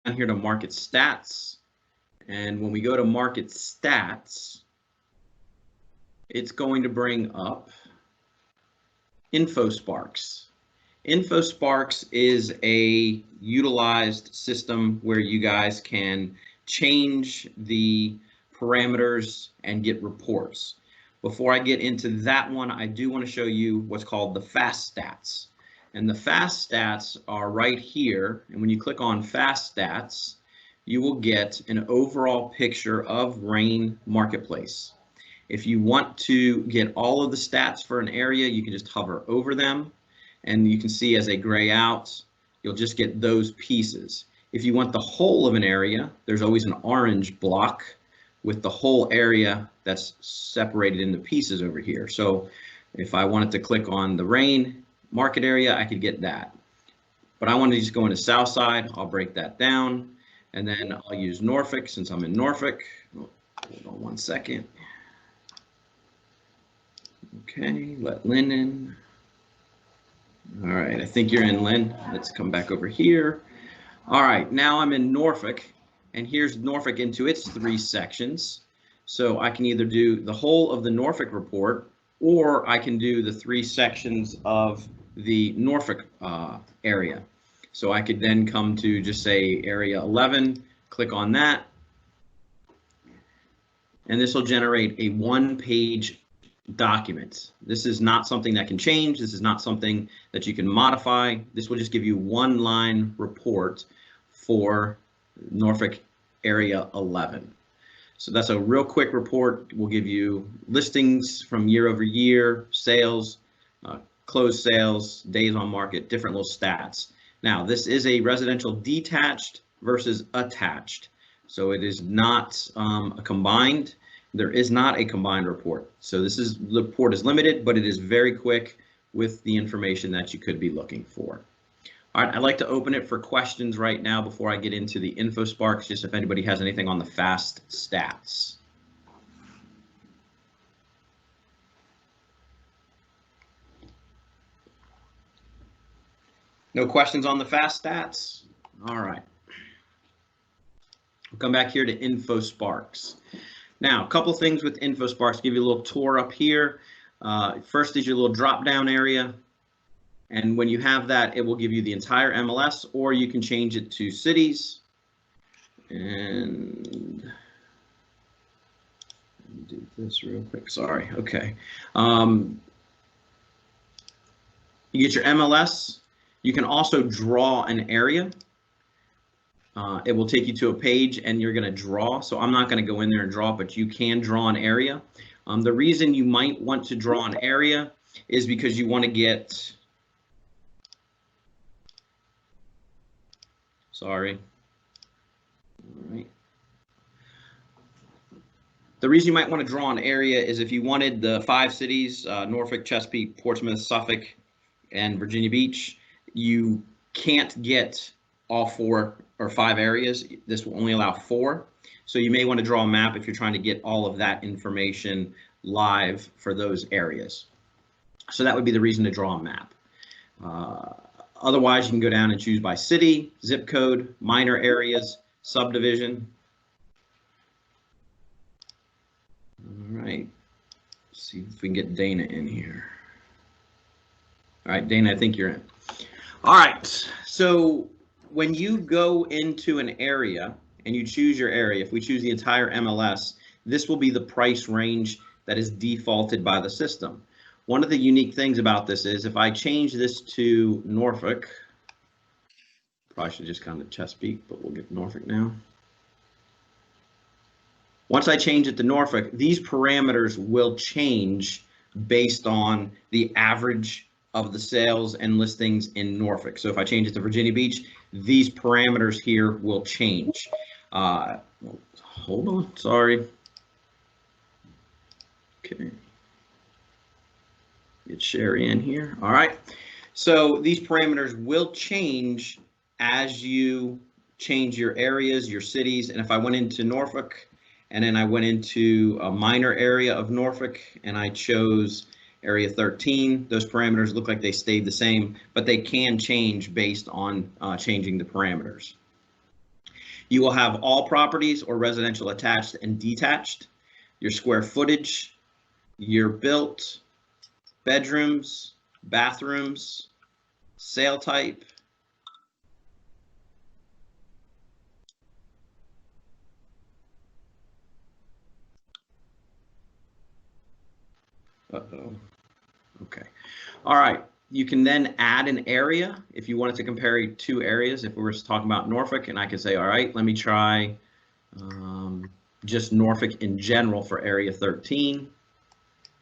here to market stats. And when we go to market stats, it's going to bring up InfoSparks. InfoSparks is a utilized system where you guys can change the parameters and get reports. Before I get into that one, I do want to show you what's called the fast stats. And the fast stats are right here. And when you click on fast stats, you will get an overall picture of REIN Marketplace. If you want to get all of the stats for an area, you can just hover over them. And you can see as they gray out, you'll just get those pieces. If you want the whole of an area, there's always an orange block with the whole area that's separated into pieces over here. So if I wanted to click on the REIN market area, I could get that. But I want to just go into South Side, I'll break that down. And then I'll use Norfolk since I'm in Norfolk. Hold on 1 second. Okay, let Lynn in. All right, I think you're in, Lynn. Let's come back over here. All right, now I'm in Norfolk, and here's Norfolk into its 3 sections. So I can either do the whole of the Norfolk report, or I can do the 3 sections of the Norfolk area. So I could then come to just say area 11, click on that, and this will generate a 1-page document. This is not something that can change. This is not something that you can modify. This will just give you 1-line report for Norfolk area 11. So that's a real quick report. We'll give you listings from year over year, sales, closed sales, days on market, different little stats. Now, this is a residential detached versus attached. So it is not a combined. There is not a combined report. So the report is limited, but it is very quick with the information that you could be looking for. All right, I'd like to open it for questions right now before I get into the InfoSparks, just if anybody has anything on the fast stats. No questions on the fast stats? All right. We'll come back here to InfoSparks. Now, a couple things with InfoSparks, give you a little tour up here. First is your little drop-down area. And when you have that, it will give you the entire MLS, or you can change it to cities. And let me do this real quick. Sorry. Okay. You get your MLS. You can also draw an area. It will take you to a page and you're going to draw. So I'm not going to go in there and draw, but you can draw an area. The reason you might want to draw an area is because you want to get, sorry. All right. The reason you might want to draw an area is if you wanted the 5 cities, Norfolk, Chesapeake, Portsmouth, Suffolk, and Virginia Beach, you can't get all 4 or 5 areas. This will only allow 4. So you may want to draw a map if you're trying to get all of that information live for those areas. So that would be the reason to draw a map. Otherwise, you can go down and choose by city, zip code, minor areas, subdivision. All right, let's see if we can get Dana in here. All right, Dana, I think you're in. All right, so when you go into an area and you choose your area, if we choose the entire MLS, this will be the price range that is defaulted by the system. One of the unique things about this is if I change this to Norfolk, probably should just come to Chesapeake, but we'll get Norfolk now. Once I change it to Norfolk, these parameters will change based on the average of the sales and listings in Norfolk. So if I change it to Virginia Beach, these parameters here will change. Hold on, sorry. Okay. Get Sherry in here. All right. So these parameters will change as you change your areas, your cities. And if I went into Norfolk and then I went into a minor area of Norfolk and I chose area 13, those parameters look like they stayed the same, but they can change based on changing the parameters. You will have all properties or residential attached and detached, your square footage, year built, bedrooms, bathrooms, sale type, okay. All right. You can then add an area if you wanted to compare two areas. If we were talking about Norfolk, and I could say, all right, let me try just Norfolk in general for area 13.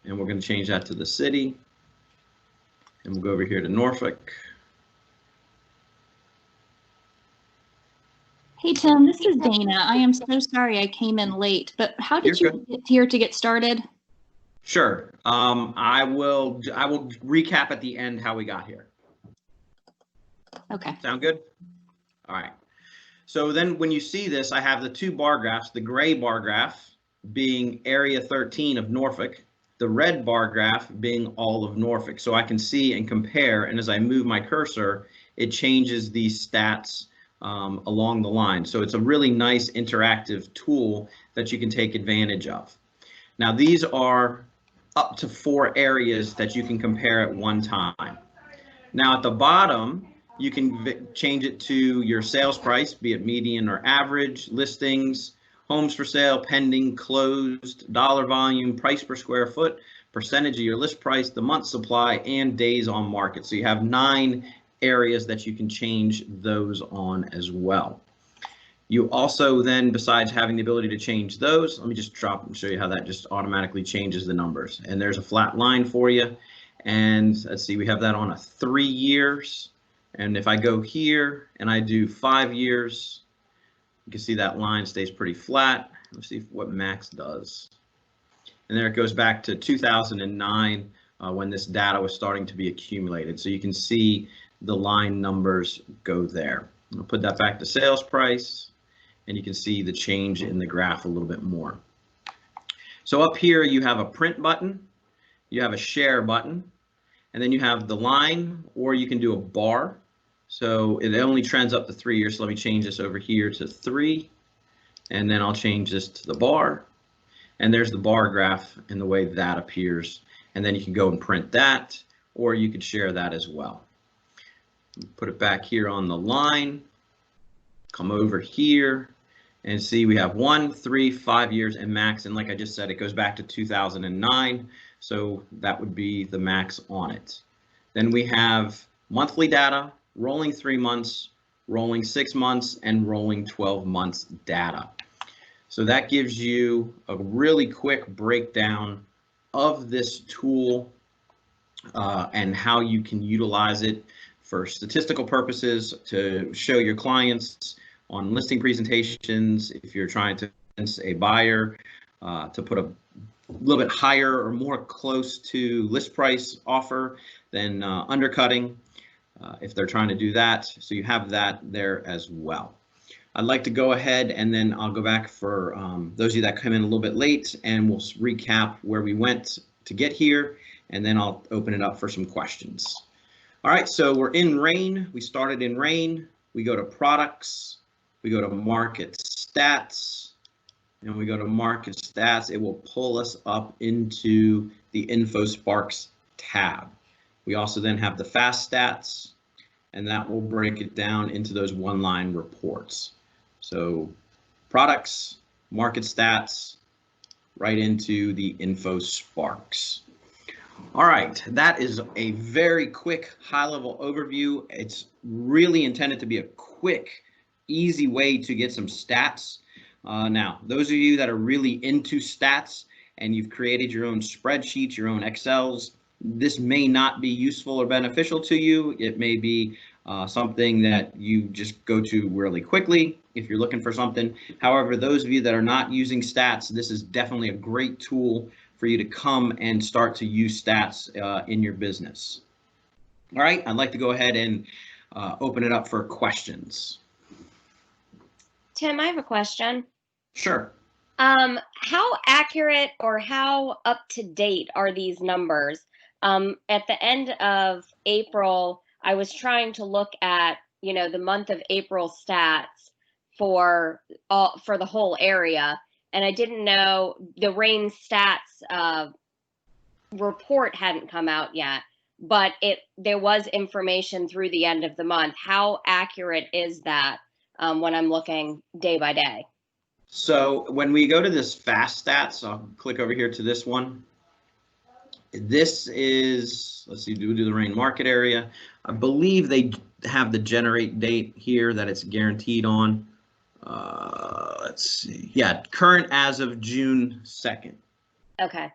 And we're going to change that to the city. And we'll go over here to Norfolk. Hey, Tim, this is Dana. I am so sorry I came in late, but how did you get here to get started? Sure. I will recap at the end how we got here. Okay. Sound good? All right. So then when you see this, I have the two bar graphs, the gray bar graph being area 13 of Norfolk, the red bar graph being all of Norfolk. So I can see and compare, and as I move my cursor, it changes these stats along the line. So it's a really nice interactive tool that you can take advantage of. Now these are up to 4 areas that you can compare at one time. Now at the bottom, you can change it to your sales price, be it median or average, listings, homes for sale, pending, closed, dollar volume, price per square foot, percentage of your list price, the month supply, and days on market. So you have 9 areas that you can change those on as well. You also then, besides having the ability to change those, let me just drop and show you how that just automatically changes the numbers. And there's a flat line for you. And let's see, we have that on a 3 years. And if I go here and I do 5 years, you can see that line stays pretty flat. Let's see what max does. And there it goes back to 2009 when this data was starting to be accumulated. So you can see the line numbers go there. I'll put that back to sales price, and you can see the change in the graph a little bit more. So up here you have a print button, you have a share button, and then you have the line, or you can do a bar. So it only trends up to 3 years. So let me change this over here to 3, and then I'll change this to the bar. And there's the bar graph and the way that appears. And then you can go and print that, or you could share that as well. Put it back here on the line, come over here, and see we have 1, 3, 5 years and max. And like I just said, it goes back to 2009. So that would be the max on it. Then we have monthly data, rolling 3 months, rolling 6 months, and rolling 12 months data. So that gives you a really quick breakdown of this tool and how you can utilize it for statistical purposes, to show your clients on listing presentations, if you're trying to convince a buyer to put a little bit higher or more close to list price offer than undercutting, if they're trying to do that. So you have that there as well. I'd like to go ahead and then I'll go back for those of you that come in a little bit late, and we'll recap where we went to get here, and then I'll open it up for some questions. All right, so we're in REIN. We started in REIN. We go to products, we go to market stats, and we go to market stats. It will pull us up into the InfoSparks tab. We also then have the fast stats, and that will break it down into those one-line reports. So products, market stats, right into the InfoSparks. All right, that is a very quick high-level overview. It's really intended to be a quick, easy way to get some stats. Now, those of you that are really into stats and you've created your own spreadsheets, your own Excels, this may not be useful or beneficial to you. It may be something that you just go to really quickly if you're looking for something. However, those of you that are not using stats, this is definitely a great tool for you to come and start to use stats in your business. All right, I'd like to go ahead and open it up for questions. Tim, I have a question. Sure. How accurate or how up to date are these numbers? At the end of April, I was trying to look at, the month of April stats for the whole area. And I didn't know the REIN stats report hadn't come out yet, but there was information through the end of the month. How accurate is that when I'm looking day by day? So when we go to this fast stats, I'll click over here to this one. This is, let's see, do the REIN market area. I believe they have the generate date here that it's guaranteed on. Let's see. Yeah, current as of June 2nd. Okay.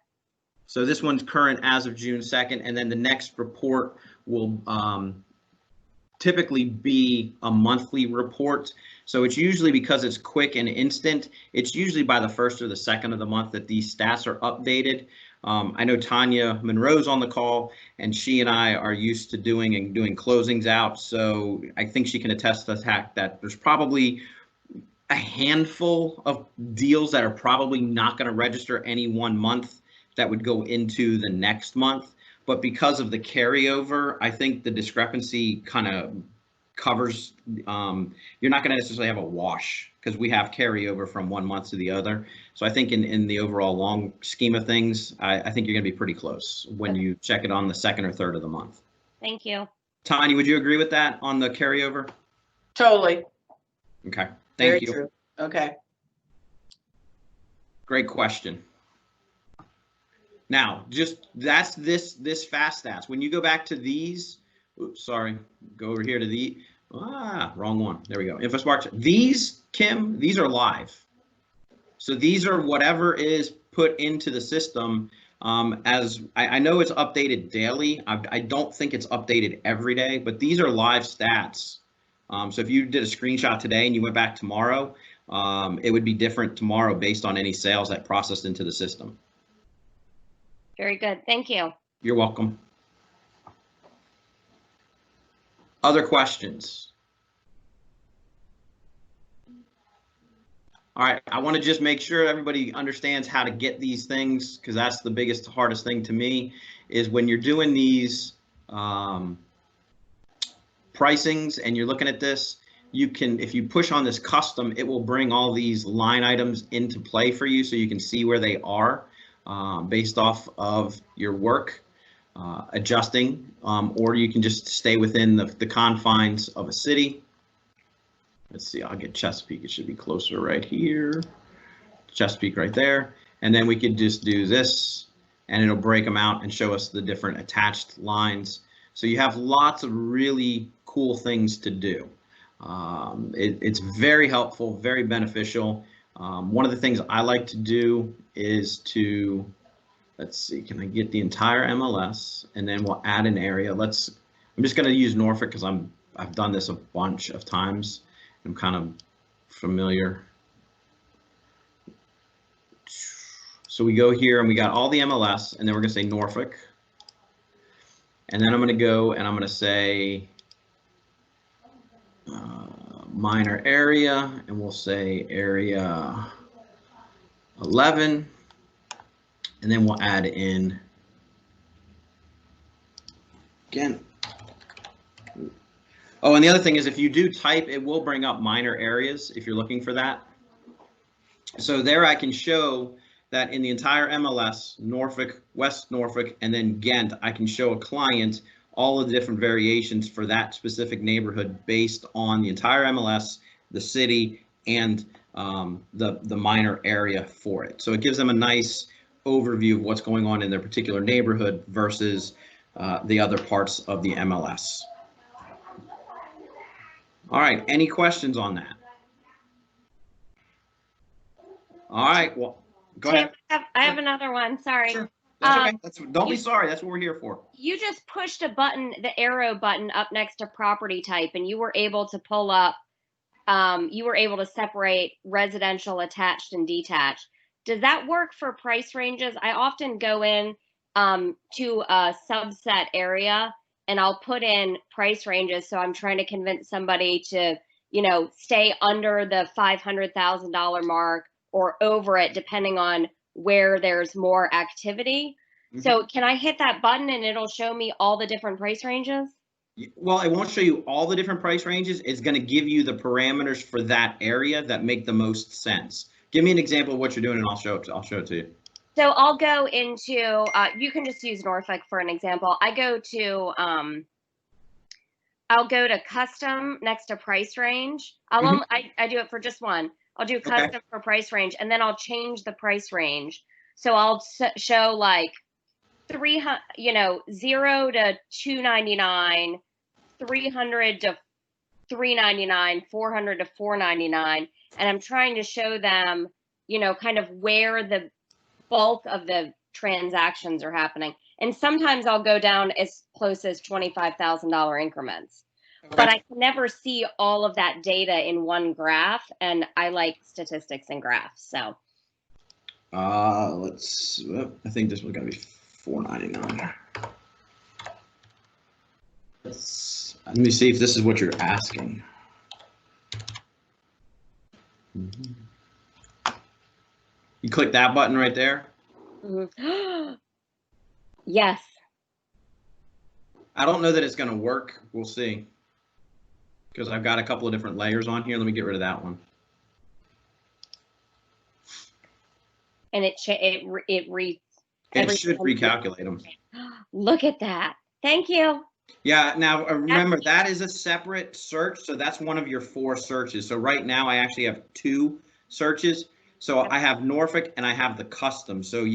So this one's current as of June 2nd, and then the next report will typically be a monthly report. So it's usually, because it's quick and instant, it's usually by the 1st or the 2nd of the month that these stats are updated. I know Tanya Monroe's on the call, and she and I are used to doing closings out. So I think she can attest to the fact that there's probably a handful of deals that are probably not going to register any one month that would go into the next month. But because of the carryover, I think the discrepancy kind of covers, you're not going to necessarily have a wash because we have carryover from one month to the other. So I think in the overall long scheme of things, I think you're going to be pretty close when you check it on the 2nd or 3rd of the month. Thank you. Tanya, would you agree with that on the carryover? Totally. Okay, Very thank you. true. Okay. Great question. Now, just that's this fast stats. When you go back to these, oops, sorry, go over here to the, wrong one. There we go. InfoSparks. These, Kim, these are live. So these are whatever is put into the system. As I know it's updated daily. I don't think it's updated every day, but these are live stats. So if you did a screenshot today and you went back tomorrow, it would be different tomorrow based on any sales that processed into the system. Very good. Thank you. You're welcome. Other questions? All right, I want to just make sure everybody understands how to get these things, because that's the biggest, hardest thing to me, is when you're doing these pricings and you're looking at this, you can, if you push on this custom, it will bring all these line items into play for you so you can see where they are based off of your work, adjusting, or you can just stay within the confines of a city. Let's see, I'll get Chesapeake. It should be closer right here. Chesapeake right there. And then we could just do this and it'll break them out and show us the different attached lines. So you have lots of really cool things to do. It's very helpful, very beneficial. One of the things I like to do is to, let's see, can I get the entire MLS, and then we'll add an area. I'm just going to use Norfolk because I've done this a bunch of times. I'm kind of familiar. So we go here and we got all the MLS, and then we're going to say Norfolk. And then I'm going to go and I'm going to say minor area, and we'll say area 11. And then we'll add in, again. Oh, and the other thing is if you do type, it will bring up minor areas if you're looking for that. So there I can show that in the entire MLS, Norfolk, West Norfolk, and then Ghent, I can show a client all of the different variations for that specific neighborhood based on the entire MLS, the city, and the minor area for it. So it gives them a nice overview of what's going on in their particular neighborhood versus the other parts of the MLS. All right, any questions on that? All right, well, go ahead. I have another one, sorry. Sure. That's okay. Don't be sorry, that's what we're here for. You just pushed a button, the arrow button up next to property type, and you were able to pull up, you were able to separate residential, attached, and detached. Does that work for price ranges? I often go in to a subset area and I'll put in price ranges. So I'm trying to convince somebody to, you know, stay under the $500,000 mark or over it, depending on where there's more activity. Mm-hmm. So can I hit that button and it'll show me all the different price ranges? Well, it won't show you all the different price ranges. It's going to give you the parameters for that area that make the most sense. Give me an example of what you're doing, and I'll show it to you. So I'll go into, you can just use Norfolk for an example. I'll go to custom next to price range. I do it for just one. I'll do custom for price range, and then I'll change the price range. So I'll show like 300, 0 to 299, 300 to 399, 400 to 499, and I'm trying to show them, kind of where the bulk of the transactions are happening. And sometimes I'll go down as close as $25,000 increments. Okay. But I can never see all of that data in one graph, and I like statistics and graphs. So I think this one's gonna be $4.99. Let me see if this is what you're asking. You click that button right there. Yes. I don't know that it's going to work. We'll see. Because I've got a couple of different layers on here. Let me get rid of that one. And it should recalculate them. Look at that. Thank you. Yeah, now remember that is a separate search, so that's one of your 4 searches. So right now I actually have 2 searches. So I have Norfolk and I have the custom. So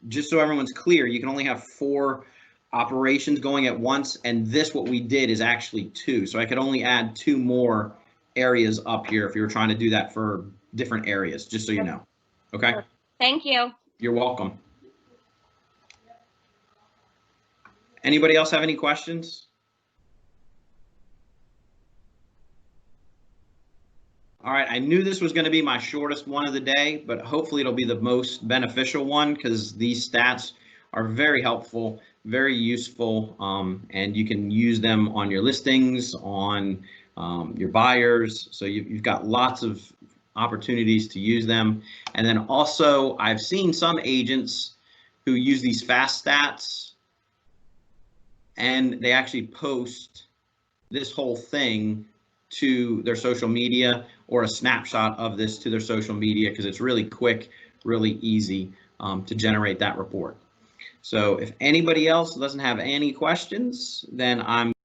just so everyone's clear, you can only have 4 operations going at once, and what we did is actually 2. So I could only add 2 more areas up here if you were trying to do that for different areas, just so you know. Okay? Thank you. You're welcome. Anybody else have any questions? All right, I knew this was going to be my shortest one of the day, but hopefully it'll be the most beneficial one because these stats are very helpful, very useful, and you can use them on your listings, on your buyers. So you've got lots of opportunities to use them. And then also, I've seen some agents who use these fast stats, and they actually post this whole thing to their social media, or a snapshot of this to their social media, because it's really quick, really easy to generate that report. So if anybody else doesn't have any questions, then I'm